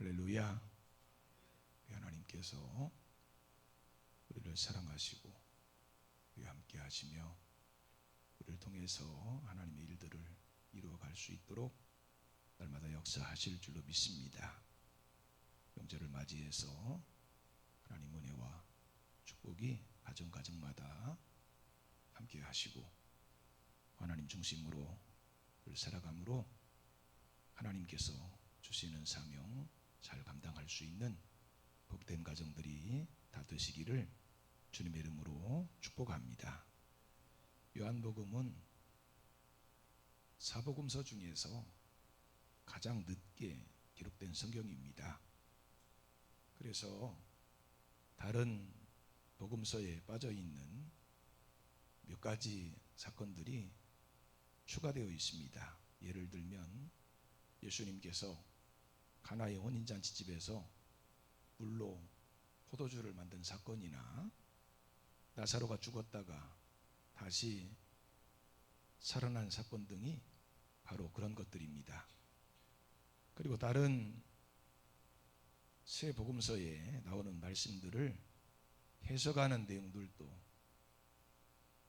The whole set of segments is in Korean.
할렐루야. 하나님께서 우리를 사랑하시고 우리와 함께 하시며 우리를 통해서 하나님의 일들을 이루어갈 수 있도록 날마다 역사하실 줄로 믿습니다. 명절을 맞이해서 하나님 은혜와 축복이 가정가정마다 함께 하시고 하나님 중심으로 살아감으로 하나님께서 주시는 사명 잘 감당할 수 있는 복된 가정들이 다 되시기를 주님의 이름으로 축복합니다. 요한복음은 사복음서 중에서 가장 늦게 기록된 성경입니다. 그래서 다른 복음서에 빠져있는 몇 가지 사건들이 추가되어 있습니다. 예를 들면 예수님께서 가나의 혼인잔치집에서 물로 포도주를 만든 사건이나 나사로가 죽었다가 다시 살아난 사건 등이 바로 그런 것들입니다. 그리고 다른 새 복음서에 나오는 말씀들을 해석하는 내용들도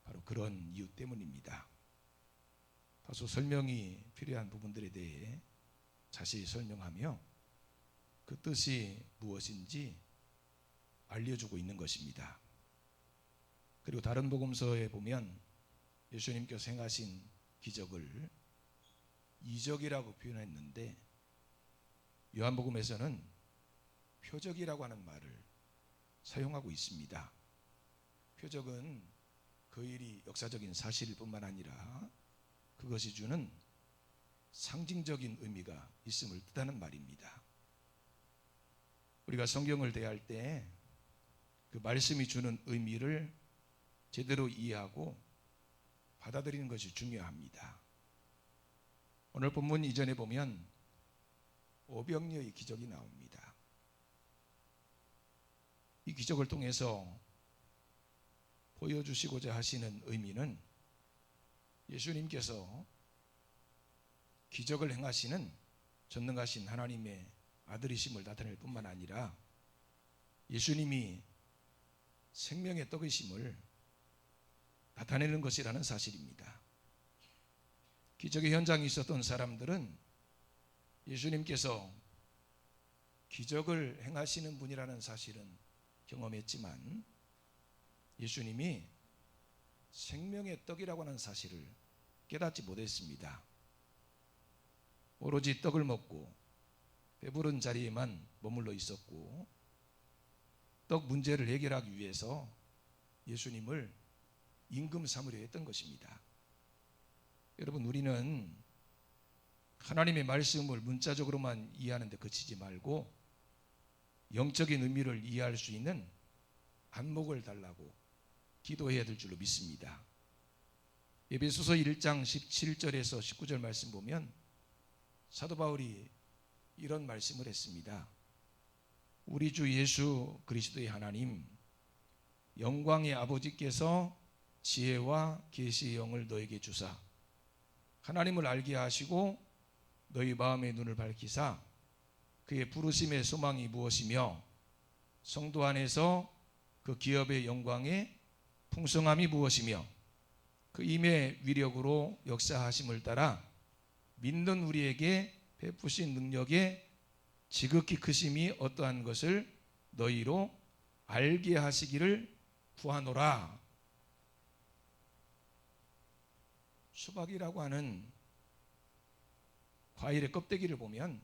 바로 그런 이유 때문입니다. 다소 설명이 필요한 부분들에 대해 자세히 설명하며 그 뜻이 무엇인지 알려주고 있는 것입니다. 그리고 다른 복음서에 보면 예수님께서 행하신 기적을 이적이라고 표현했는데 요한복음에서는 표적이라고 하는 말을 사용하고 있습니다. 표적은 그 일이 역사적인 사실일 뿐만 아니라 그것이 주는 상징적인 의미가 있음을 뜻하는 말입니다. 우리가 성경을 대할 때 그 말씀이 주는 의미를 제대로 이해하고 받아들이는 것이 중요합니다. 오늘 본문 이전에 보면 오병이어의 기적이 나옵니다. 이 기적을 통해서 보여주시고자 하시는 의미는 예수님께서 기적을 행하시는 전능하신 하나님의 아들이심을 나타낼 뿐만 아니라 예수님이 생명의 떡이심을 나타내는 것이라는 사실입니다. 기적의 현장에 있었던 사람들은 예수님께서 기적을 행하시는 분이라는 사실은 경험했지만 예수님이 생명의 떡이라고 하는 사실을 깨닫지 못했습니다. 오로지 떡을 먹고 배부른 자리에만 머물러 있었고 떡 문제를 해결하기 위해서 예수님을 임금 삼으려 했던 것입니다. 여러분, 우리는 하나님의 말씀을 문자적으로만 이해하는 데 그치지 말고 영적인 의미를 이해할 수 있는 안목을 달라고 기도해야 될 줄로 믿습니다. 에베소서 1장 17절에서 19절 말씀 보면 사도 바울이 이런 말씀을 했습니다. 우리 주 예수 그리스도의 하나님 영광의 아버지께서 지혜와 계시의 영을 너에게 주사 하나님을 알게 하시고 너희 마음의 눈을 밝히사 그의 부르심의 소망이 무엇이며 성도 안에서 그 기업의 영광의 풍성함이 무엇이며 그 임의 위력으로 역사하심을 따라 믿는 우리에게 베푸신 능력의 지극히 크심이 어떠한 것을 너희로 알게 하시기를 구하노라. 수박이라고 하는 과일의 껍데기를 보면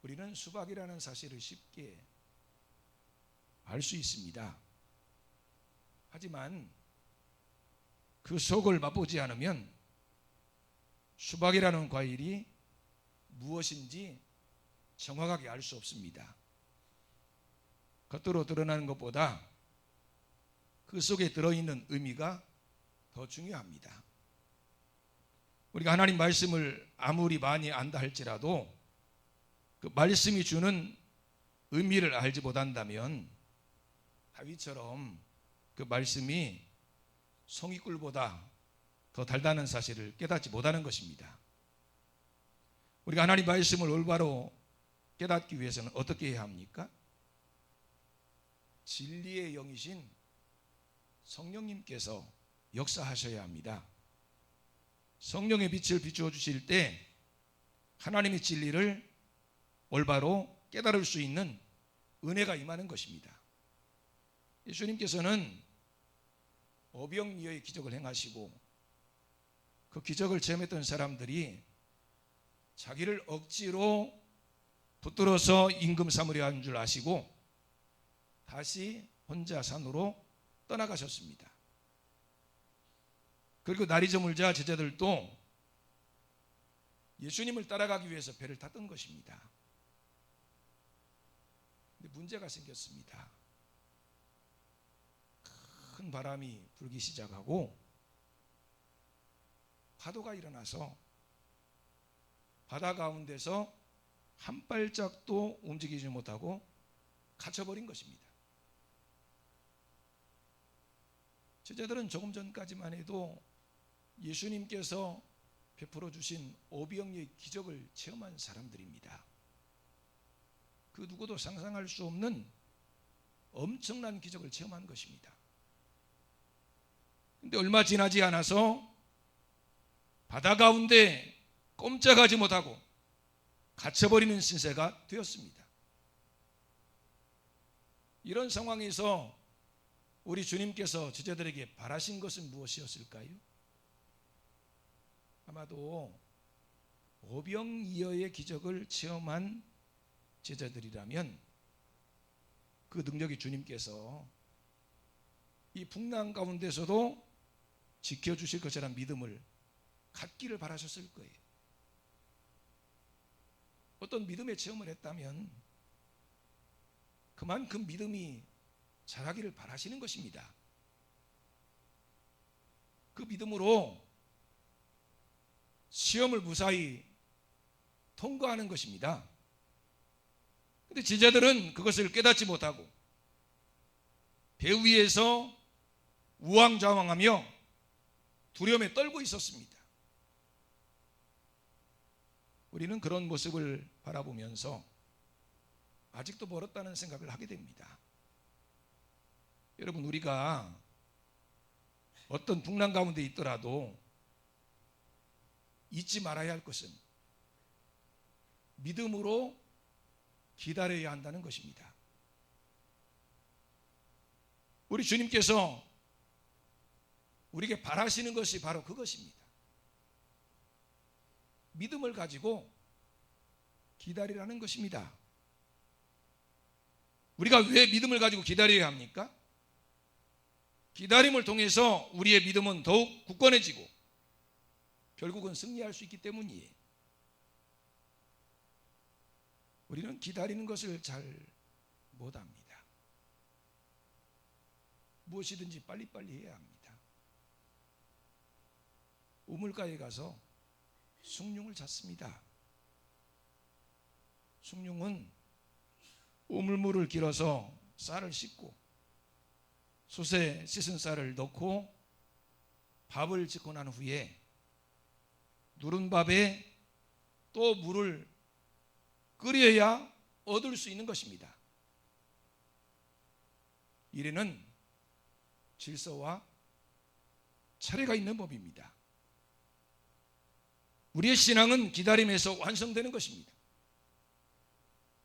우리는 수박이라는 사실을 쉽게 알 수 있습니다. 하지만 그 속을 맛보지 않으면 수박이라는 과일이 무엇인지 정확하게 알 수 없습니다. 겉으로 드러나는 것보다 그 속에 들어있는 의미가 더 중요합니다. 우리가 하나님 말씀을 아무리 많이 안다 할지라도 그 말씀이 주는 의미를 알지 못한다면 다윗처럼 그 말씀이 송이꿀보다 더 달다는 사실을 깨닫지 못하는 것입니다. 우리가 하나님 말씀을 올바로 깨닫기 위해서는 어떻게 해야 합니까? 진리의 영이신 성령님께서 역사하셔야 합니다. 성령의 빛을 비추어 주실 때 하나님의 진리를 올바로 깨달을 수 있는 은혜가 임하는 것입니다. 예수님께서는 오병이어의 기적을 행하시고 그 기적을 체험했던 사람들이 자기를 억지로 붙들어서 임금 삼으려 하는 줄 아시고 다시 혼자 산으로 떠나가셨습니다. 그리고 날이 저물자 제자들도 예수님을 따라가기 위해서 배를 탔던 것입니다. 근데 문제가 생겼습니다. 큰 바람이 불기 시작하고 파도가 일어나서 바다 가운데서 한 발짝도 움직이지 못하고 갇혀버린 것입니다. 제자들은 조금 전까지만 해도 예수님께서 베풀어 주신 오병이어의 기적을 체험한 사람들입니다. 그 누구도 상상할 수 없는 엄청난 기적을 체험한 것입니다. 그런데 얼마 지나지 않아서 바다 가운데 꼼짝하지 못하고 갇혀버리는 신세가 되었습니다. 이런 상황에서 우리 주님께서 제자들에게 바라신 것은 무엇이었을까요? 아마도 오병이어의 기적을 체험한 제자들이라면 그 능력이 주님께서 이 풍랑 가운데서도 지켜주실 것이라는 믿음을 갖기를 바라셨을 거예요. 어떤 믿음의 체험을 했다면 그만큼 믿음이 자라기를 바라시는 것입니다. 그 믿음으로 시험을 무사히 통과하는 것입니다. 그런데 제자들은 그것을 깨닫지 못하고 배 위에서 우왕좌왕하며 두려움에 떨고 있었습니다. 우리는 그런 모습을 바라보면서 아직도 멀었다는 생각을 하게 됩니다. 여러분, 우리가 어떤 풍랑 가운데 있더라도 잊지 말아야 할 것은 믿음으로 기다려야 한다는 것입니다. 우리 주님께서 우리에게 바라시는 것이 바로 그것입니다. 믿음을 가지고 기다리라는 것입니다. 우리가 왜 믿음을 가지고 기다려야 합니까? 기다림을 통해서 우리의 믿음은 더욱 굳건해지고 결국은 승리할 수 있기 때문이에요. 우리는 기다리는 것을 잘 못합니다. 무엇이든지 빨리빨리 해야 합니다. 우물가에 가서 숭늉을 찾습니다. 숭늉은 우물물을 길어서 쌀을 씻고 솥에 씻은 쌀을 넣고 밥을 짓고 난 후에 누른 밥에 또 물을 끓여야 얻을 수 있는 것입니다. 이래는 질서와 차례가 있는 법입니다. 우리의 신앙은 기다림에서 완성되는 것입니다.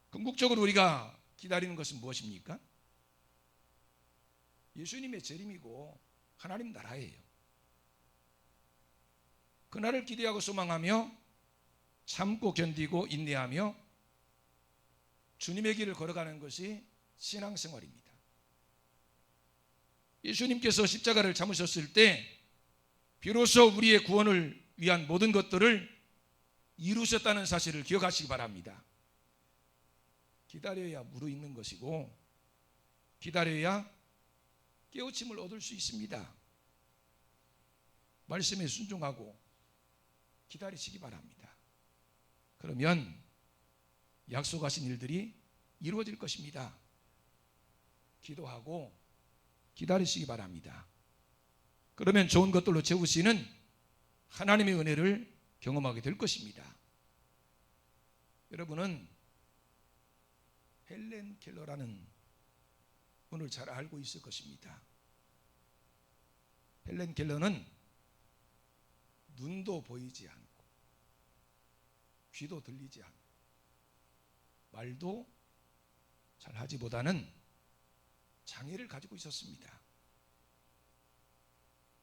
궁극적으로 우리가 기다리는 것은 무엇입니까? 예수님의 재림이고 하나님 나라예요. 그날을 기대하고 소망하며 참고 견디고 인내하며 주님의 길을 걸어가는 것이 신앙생활입니다. 예수님께서 십자가를 참으셨을 때 비로소 우리의 구원을 위한 모든 것들을 이루셨다는 사실을 기억하시기 바랍니다. 기다려야 무르익는 것이고 기다려야 깨우침을 얻을 수 있습니다. 말씀에 순종하고 기다리시기 바랍니다. 그러면 약속하신 일들이 이루어질 것입니다. 기도하고 기다리시기 바랍니다. 그러면 좋은 것들로 채우시는 하나님의 은혜를 경험하게 될 것입니다. 여러분은 헬렌 켈러라는 분을 잘 알고 있을 것입니다. 헬렌 켈러는 눈도 보이지 않고 귀도 들리지 않고 말도 잘 하지 못하는 장애를 가지고 있었습니다.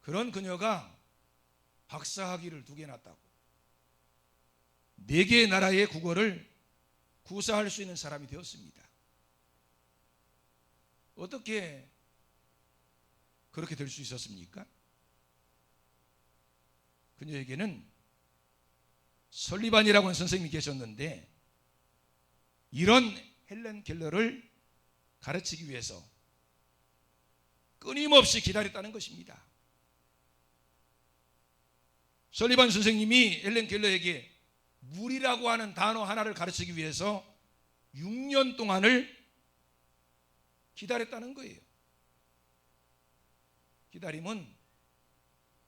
그런 그녀가 박사학위를 2개나 따고 4개의 나라의 국어를 구사할 수 있는 사람이 되었습니다. 어떻게 그렇게 될 수 있었습니까? 그녀에게는 설리반이라고 하는 선생님이 계셨는데 이런 헬렌 켈러를 가르치기 위해서 끊임없이 기다렸다는 것입니다. 설리반 선생님이 헬렌 켈러에게 물이라고 하는 단어 하나를 가르치기 위해서 6년 동안을 기다렸다는 거예요. 기다림은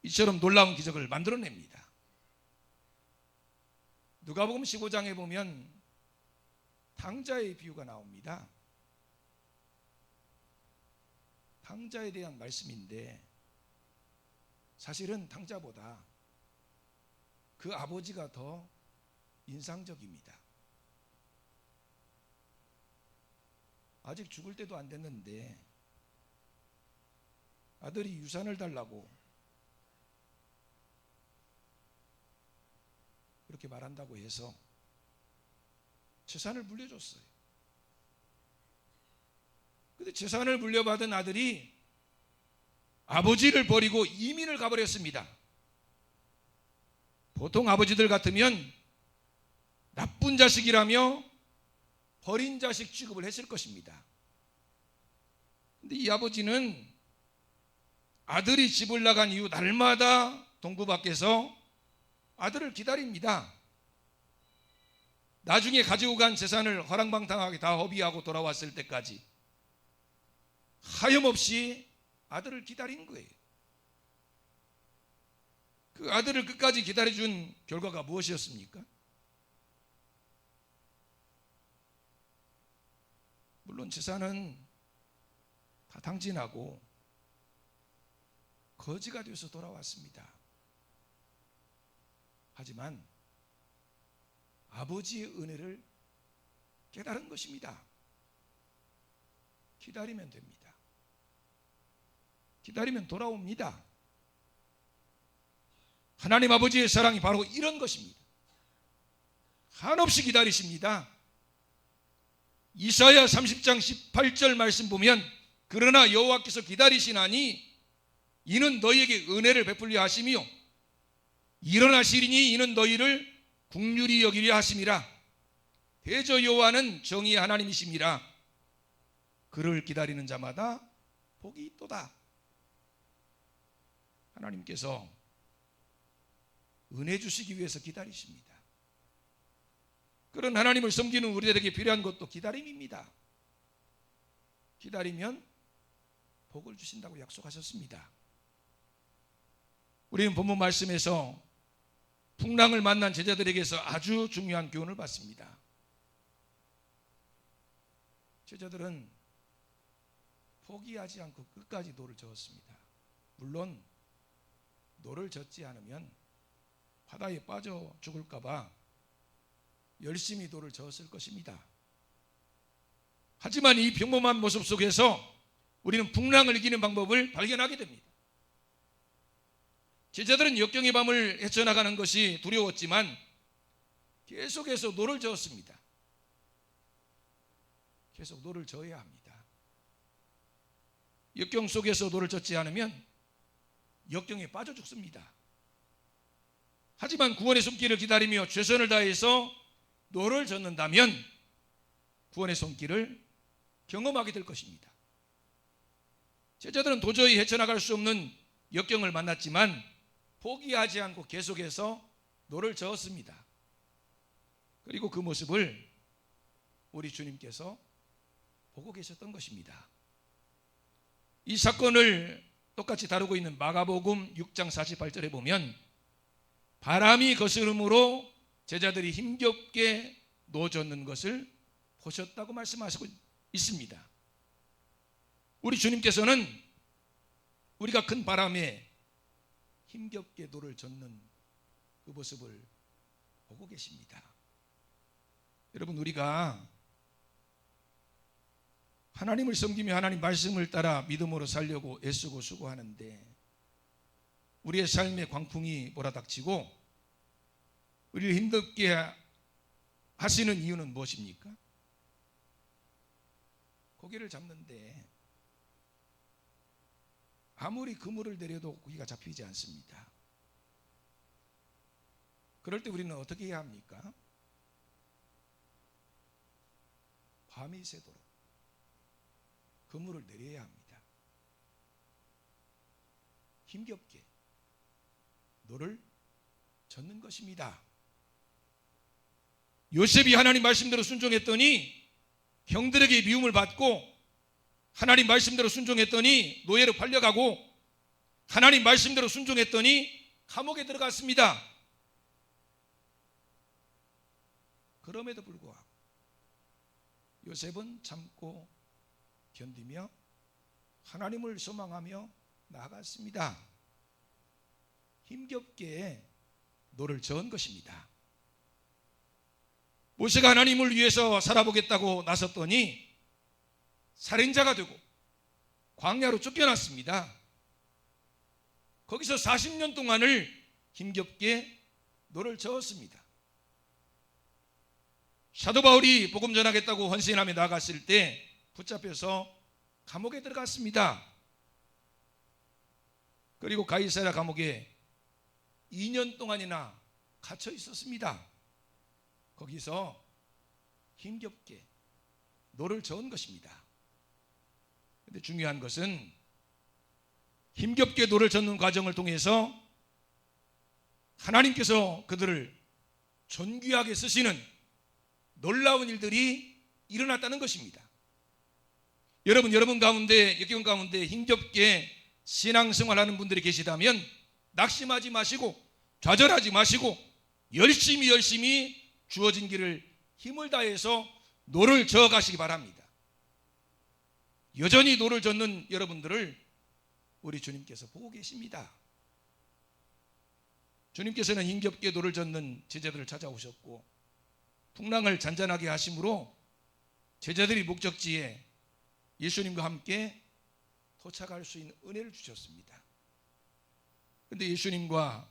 이처럼 놀라운 기적을 만들어냅니다. 누가복음 15장에 보면 탕자의 비유가 나옵니다. 탕자에 대한 말씀인데 사실은 탕자보다 그 아버지가 더 인상적입니다. 아직 죽을 때도 안 됐는데 아들이 유산을 달라고 그렇게 말한다고 해서 재산을 물려줬어요. 그런데 재산을 물려받은 아들이 아버지를 버리고 이민을 가버렸습니다. 보통 아버지들 같으면 나쁜 자식이라며 버린 자식 취급을 했을 것입니다. 그런데 이 아버지는 아들이 집을 나간 이후 날마다 동부 밖에서 아들을 기다립니다. 나중에 가지고 간 재산을 허랑방탕하게 다 허비하고 돌아왔을 때까지 하염없이 아들을 기다린 거예요. 그 아들을 끝까지 기다려준 결과가 무엇이었습니까? 물론 재산은 다 탕진하고 거지가 돼서 돌아왔습니다. 하지만 아버지의 은혜를 깨달은 것입니다. 기다리면 됩니다. 기다리면 돌아옵니다. 하나님 아버지의 사랑이 바로 이런 것입니다. 한없이 기다리십니다. 이사야 30장 18절 말씀 보면 그러나 여호와께서 기다리시나니 이는 너희에게 은혜를 베풀려 하시며 일어나시리니 이는 너희를 긍휼히 여기려 하심이라. 대저 여호와는 정의의 하나님이심이라. 그를 기다리는 자마다 복이 있도다. 하나님께서 은혜 주시기 위해서 기다리십니다. 그런 하나님을 섬기는 우리들에게 필요한 것도 기다림입니다. 기다리면 복을 주신다고 약속하셨습니다. 우리는 본문 말씀에서 풍랑을 만난 제자들에게서 아주 중요한 교훈을 받습니다. 제자들은 포기하지 않고 끝까지 노를 저었습니다. 물론 노를 젓지 않으면 바다에 빠져 죽을까 봐 열심히 노를 저었을 것입니다. 하지만 이 평범한 모습 속에서 우리는 풍랑을 이기는 방법을 발견하게 됩니다. 제자들은 역경의 밤을 헤쳐나가는 것이 두려웠지만 계속해서 노를 저었습니다. 계속 노를 저어야 합니다. 역경 속에서 노를 젓지 않으면 역경에 빠져 죽습니다. 하지만 구원의 손길을 기다리며 최선을 다해서 노를 젓는다면 구원의 손길을 경험하게 될 것입니다. 제자들은 도저히 헤쳐나갈 수 없는 역경을 만났지만 포기하지 않고 계속해서 노를 저었습니다. 그리고 그 모습을 우리 주님께서 보고 계셨던 것입니다. 이 사건을 똑같이 다루고 있는 마가복음 6장 48절에 보면 바람이 거스름으로 제자들이 힘겹게 노젓는 것을 보셨다고 말씀하시고 있습니다. 우리 주님께서는 우리가 큰 바람에 힘겹게 노를 젓는 그 모습을 보고 계십니다. 여러분, 우리가 하나님을 섬기며 하나님 말씀을 따라 믿음으로 살려고 애쓰고 수고하는데 우리의 삶의 광풍이 몰아닥치고 우리를 힘들게 하시는 이유는 무엇입니까? 고개를 잡는데 아무리 그물을 내려도 고기가 잡히지 않습니다. 그럴 때 우리는 어떻게 해야 합니까? 밤이 새도록 그물을 내려야 합니다. 힘겹게 노를 젓는 것입니다. 요셉이 하나님 말씀대로 순종했더니 형들에게 미움을 받고, 하나님 말씀대로 순종했더니 노예로 팔려가고, 하나님 말씀대로 순종했더니 감옥에 들어갔습니다. 그럼에도 불구하고 요셉은 참고 견디며 하나님을 소망하며 나아갔습니다. 힘겹게 노를 저은 것입니다. 모세가 하나님을 위해서 살아보겠다고 나섰더니 살인자가 되고 광야로 쫓겨났습니다. 거기서 40년 동안을 힘겹게 노를 저었습니다. 사도 바울이 복음 전하겠다고 헌신하며 나갔을 때 붙잡혀서 감옥에 들어갔습니다. 그리고 가이사랴 감옥에 2년 동안이나 갇혀 있었습니다. 거기서 힘겹게 노를 저은 것입니다. 그런데 중요한 것은 힘겹게 노를 젓는 과정을 통해서 하나님께서 그들을 존귀하게 쓰시는 놀라운 일들이 일어났다는 것입니다. 여러분 가운데, 역경 가운데 힘겹게 신앙생활하는 분들이 계시다면 낙심하지 마시고 좌절하지 마시고 열심히 주어진 길을 힘을 다해서 노를 저어 가시기 바랍니다. 여전히 노를 젓는 여러분들을 우리 주님께서 보고 계십니다. 주님께서는 힘겹게 노를 젓는 제자들을 찾아오셨고 풍랑을 잔잔하게 하심으로 제자들이 목적지에 예수님과 함께 도착할 수 있는 은혜를 주셨습니다. 그런데 예수님과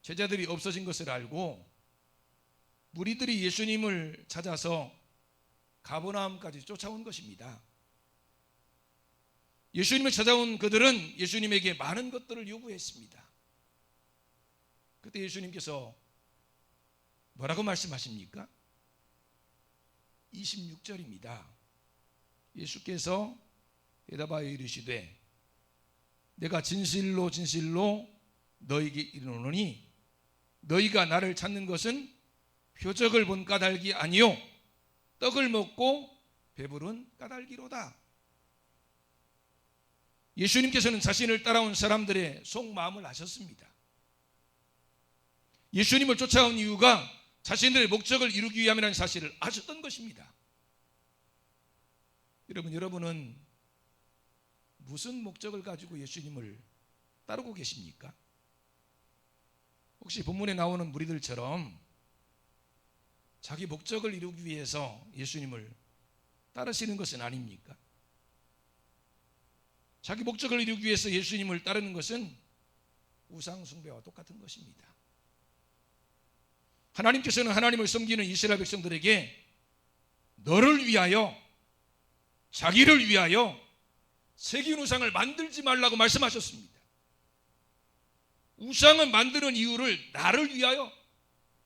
제자들이 없어진 것을 알고 무리들이 예수님을 찾아서 가버나움까지 쫓아온 것입니다. 예수님을 찾아온 그들은 예수님에게 많은 것들을 요구했습니다. 그때 예수님께서 뭐라고 말씀하십니까? 26절입니다. 예수께서 대답하여 이르시되 내가 진실로 너희에게 이르노니 너희가 나를 찾는 것은 표적을 본 까닭이 아니요 떡을 먹고 배부른 까닭이로다. 예수님께서는 자신을 따라온 사람들의 속마음을 아셨습니다. 예수님을 쫓아온 이유가 자신들의 목적을 이루기 위함이라는 사실을 아셨던 것입니다. 여러분은 무슨 목적을 가지고 예수님을 따르고 계십니까? 혹시 본문에 나오는 무리들처럼 자기 목적을 이루기 위해서 예수님을 따르시는 것은 아닙니까? 자기 목적을 이루기 위해서 예수님을 따르는 것은 우상 숭배와 똑같은 것입니다. 하나님께서는 하나님을 섬기는 이스라엘 백성들에게 너를 위하여, 자기를 위하여 새긴 우상을 만들지 말라고 말씀하셨습니다. 우상은 만드는 이유를 나를 위하여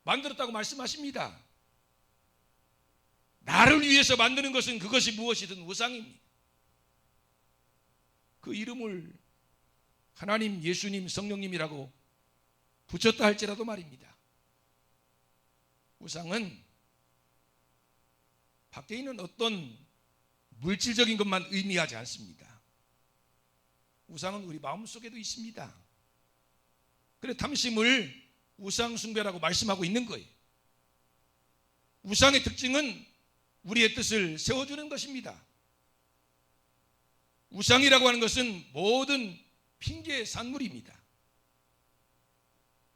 만들었다고 말씀하십니다. 나를 위해서 만드는 것은 그것이 무엇이든 우상입니다. 그 이름을 하나님, 예수님, 성령님이라고 붙였다 할지라도 말입니다. 우상은 밖에 있는 어떤 물질적인 것만 의미하지 않습니다. 우상은 우리 마음속에도 있습니다. 그래 탐심을 우상 숭배라고 말씀하고 있는 거예요. 우상의 특징은 우리의 뜻을 세워주는 것입니다. 우상이라고 하는 것은 모든 핑계의 산물입니다.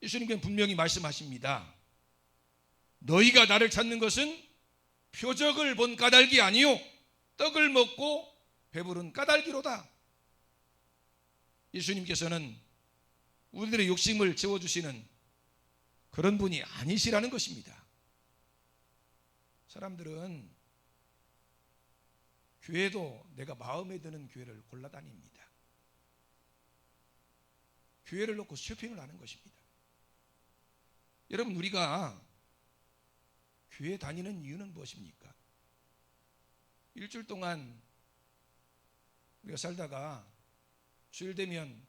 예수님께서는 분명히 말씀하십니다. 너희가 나를 찾는 것은 표적을 본 까닭이 아니요 떡을 먹고 배부른 까닭이로다. 예수님께서는 우리들의 욕심을 채워주시는 그런 분이 아니시라는 것입니다. 사람들은 교회도 내가 마음에 드는 교회를 골라다닙니다. 교회를 놓고 쇼핑을 하는 것입니다. 여러분, 우리가 교회 다니는 이유는 무엇입니까? 일주일 동안 우리가 살다가 주일 되면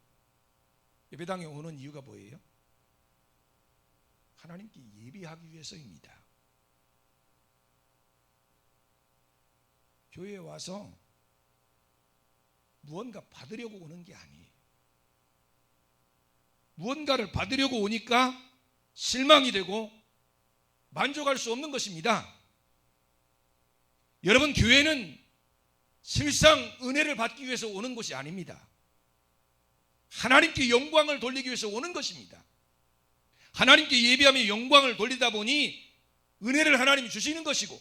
예배당에 오는 이유가 뭐예요? 하나님께 예배하기 위해서입니다. 교회에 와서 무언가 받으려고 오는 게 아니에요. 무언가를 받으려고 오니까 실망이 되고 만족할 수 없는 것입니다. 여러분, 교회는 실상 은혜를 받기 위해서 오는 것이 아닙니다. 하나님께 영광을 돌리기 위해서 오는 것입니다. 하나님께 예배하며 영광을 돌리다 보니 은혜를 하나님이 주시는 것이고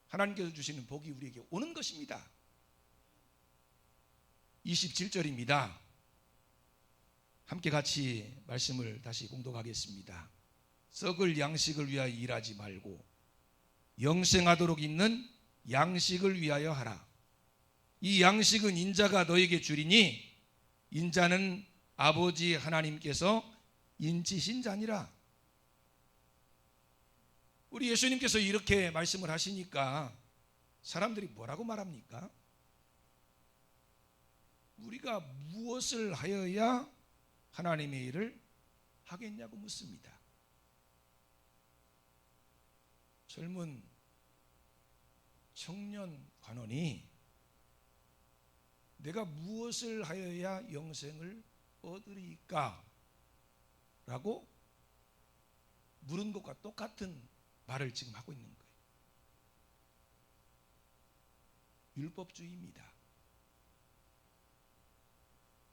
하나님께서 주시는 복이 우리에게 오는 것입니다. 27절입니다. 함께 같이 말씀을 다시 공독하겠습니다. 썩을 양식을 위하여 일하지 말고 영생하도록 있는 양식을 위하여 하라. 이 양식은 인자가 너에게 주리니 인자는 아버지 하나님께서 인치신 자니라. 우리 예수님께서 이렇게 말씀을 하시니까 사람들이 뭐라고 말합니까? 우리가 무엇을 하여야 하나님의 일을 하겠냐고 묻습니다. 젊은 청년 관원이 내가 무엇을 하여야 영생을 얻으리까? 라고 물은 것과 똑같은 말을 지금 하고 있는 거예요. 율법주의입니다.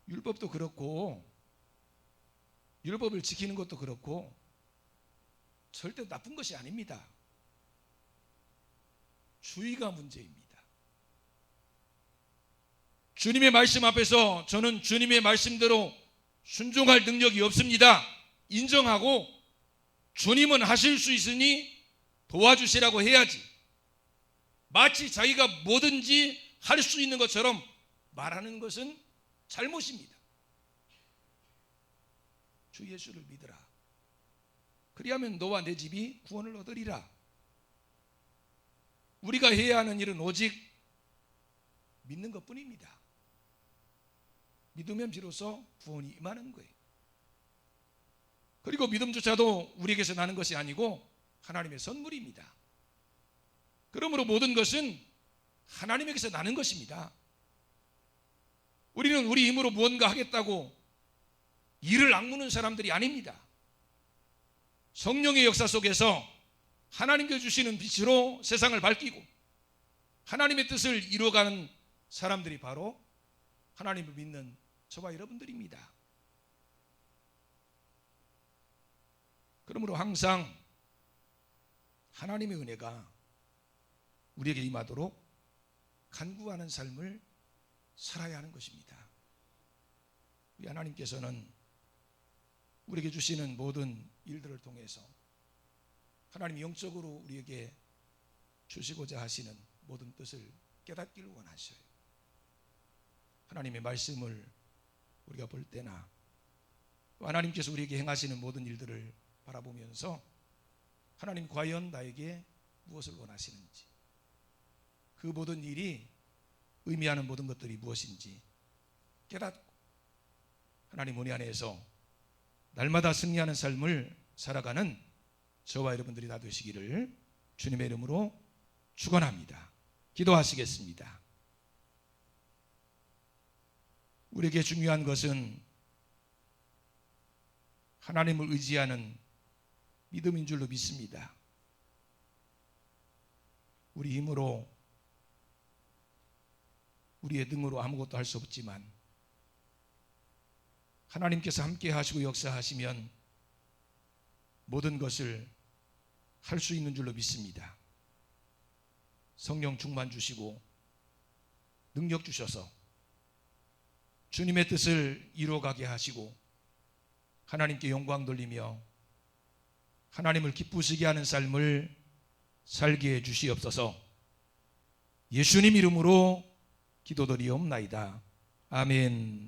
율법도 그렇고 율법을 지키는 것도 그렇고 절대 나쁜 것이 아닙니다. 주의가 문제입니다. 주님의 말씀 앞에서 저는 주님의 말씀대로 순종할 능력이 없습니다. 인정하고 주님은 하실 수 있으니 도와주시라고 해야지. 마치 자기가 뭐든지 할 수 있는 것처럼 말하는 것은 잘못입니다. 주 예수를 믿으라. 그리하면 너와 내 집이 구원을 얻으리라. 우리가 해야 하는 일은 오직 믿는 것뿐입니다. 믿으면 비로소 구원이 임하는 거예요. 그리고 믿음조차도 우리에게서 나는 것이 아니고 하나님의 선물입니다. 그러므로 모든 것은 하나님에게서 나는 것입니다. 우리는 우리 힘으로 무언가 하겠다고 이를 악무는 사람들이 아닙니다. 성령의 역사 속에서 하나님께 주시는 빛으로 세상을 밝히고 하나님의 뜻을 이루어가는 사람들이 바로 하나님을 믿는 저와 여러분들입니다. 그러므로 항상 하나님의 은혜가 우리에게 임하도록 간구하는 삶을 살아야 하는 것입니다. 우리 하나님께서는 우리에게 주시는 모든 일들을 통해서 하나님이 영적으로 우리에게 주시고자 하시는 모든 뜻을 깨닫기를 원하셔요. 하나님의 말씀을 우리가 볼 때나 하나님께서 우리에게 행하시는 모든 일들을 바라보면서 하나님 과연 나에게 무엇을 원하시는지, 그 모든 일이 의미하는 모든 것들이 무엇인지 깨닫고 하나님 은혜 안에서 날마다 승리하는 삶을 살아가는 저와 여러분들이 다 되시기를 주님의 이름으로 축원합니다. 기도하시겠습니다. 우리에게 중요한 것은 하나님을 의지하는 믿음인 줄로 믿습니다. 우리 힘으로, 우리의 능으로 아무것도 할 수 없지만 하나님께서 함께 하시고 역사하시면 모든 것을 할 수 있는 줄로 믿습니다. 성령 충만 주시고 능력 주셔서 주님의 뜻을 이루어가게 하시고 하나님께 영광 돌리며 하나님을 기쁘시게 하는 삶을 살게 해 주시옵소서. 예수님 이름으로 기도드리옵나이다. 아멘.